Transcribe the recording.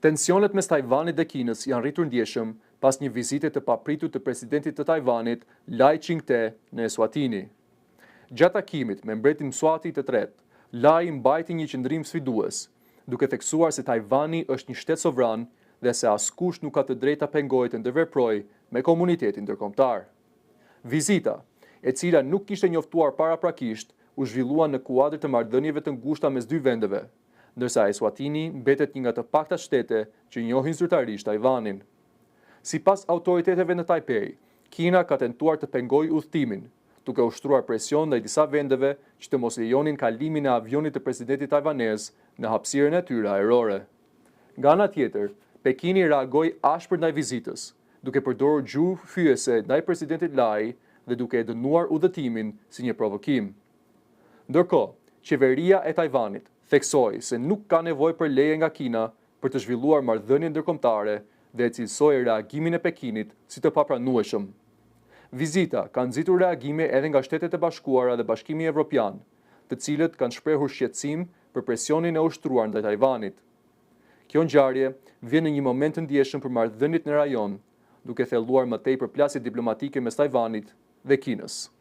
Tensionet mes Tajvanit dhe Kinës janë rritur ndjeshëm pas një vizite të papritur të presidentit të Tajvanit, Lai Ching-te, në Eswatini. Gjatë takimit me mbretin Mswati të tretë, Lai mbajti një qëndrim sfidues, duke theksuar se Tajvani është një shtet sovran dhe se askush nuk ka të drejta pengohet të ndërveprojë me komunitetin ndërkombëtar. Vizita, e cila nuk kishte njoftuar paraprakisht, u zhvillua në kuadër të marrëdhënieve të ngushta mes dy vendeve, ndërsa Eswatini mbetet një nga të pakta shtete që njohin zyrtarisht Tajvanin. Sipas autoriteteve në Taipei, Kina ka tentuar të pengojë udhëtimin, duke ushtruar presion ndaj disa vendeve që të mos lejonin kalimin e avionit të presidentit tajvanez në hapësirën e tyre ajrore. Nga ana tjetër, Pekini reagoi ashpër ndaj vizitës, duke përdorur gjuhë fyese ndaj presidentit Lai dhe duke e dënuar udhëtimin si një provokim. Ndërkohë, qeveria e Tajvanit theksoi se nuk ka nevojë për leje nga Kina për të zhvilluar marrëdhënie ndërkombëtare dhe e cilësoi reagimin e Pekinit si të papranueshëm. Vizita ka nxitur reagime edhe nga Shtetet e Bashkuara dhe Bashkimi Evropian, të cilët kanë shprehur shqetësim për presionin e ushtruar ndaj Tajvanit. Kjo ngjarje vjen në një moment të ndjeshëm për marrëdhëniet në rajon, duke thelluar më tej përplasje diplomatike mes Tajvanit dhe Kinës.